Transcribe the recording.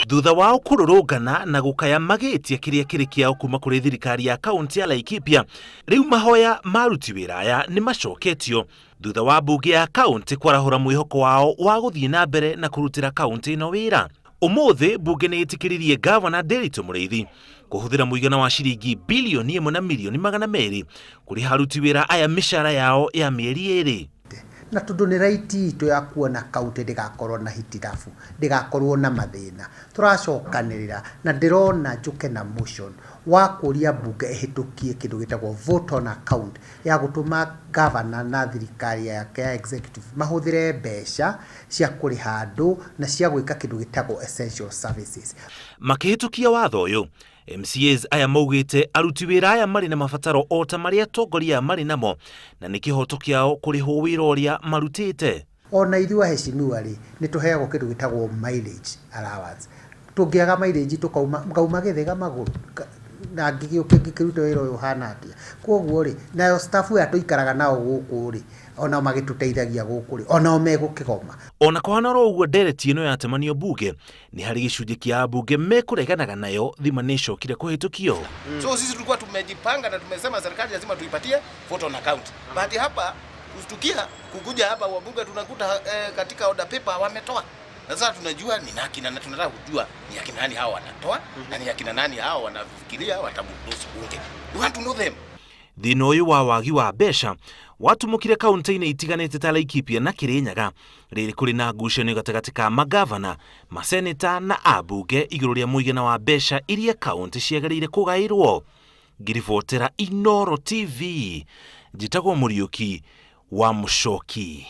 Thutha wao kururungana na gukaya magitia kiria kiri kiao kuma kuri thirikari ya kaunti ya Laikipia, riu mahoya maruti wira aya ni macoketio thutha wa bunge ya kaunti kwarahura mwihoko wao wa guthii na mbere na kurutira kaunti ino wira. Umuthi bunge ni itikiririe gavana Nderitu Muriithi kuhuthira muigana wa ciringi bilioni 1 na milioni 200 kuri haruti wira aya mishara yao ya mieri iri. Na tondu ni raiti itu ya kuona kaunti ndigakorwo na hitirafu, ndigakorwo na mathina, turacokanirira na ndirona njuke na motion wa kuria bunge ehitukie kindu gitagwo vote on account ya gutuma governor na thirikari yake ya executive mahuthire mbeca cia kuriha andu na cia gwika kindu gitagwo essential services. Makihitukia watho uyu, MCAs aya maugite aruti wira aya mari na mabataro o ta maria atongoria mari namo na ni kihoto kiao kurihwo wira uria marutite. Ona ithua hecimiwa ri ni tuheagwo kindu gitagwo mileage allowance. Tungiaga mileage tukauma githega maguru na ngikiruta wira uyu hana atia. Koguo ri nayo staff ya tuikaraga nao guku ri ona magituteithagia guku ri ona megukigoma. Ona kwana uguo ndereti ino yatemanio bunge ni hari gicunji kia bunge mekureganaga nayo thima ni cokire kuhitukio. So sisi tulikuwa tumejipanga na tumesema serikali lazima tuipatie vote on account. Bahati hapa kustukia kukuja hapa wabunge tunakuta katika order paper wametoa. Na sasa tunajua ni akina na tunataka kujua ni akina nani hao wanatoa na ni akina nani hao wanafikiria watabudusu bunge. We want to know them. Thina uyu wa wagi wa mbeca watumukire kaunti-ini itiganite ta Laikipia na Kirinyaga riri kuri na ngucanio gatagati ka magavana, maseneta na abunge iguru ria muigana wa mbeca iria kaunti ciagĩrĩire kugairwo. Ngiribotera Inooro TV, njitagwo Muriuki wa Muchoki.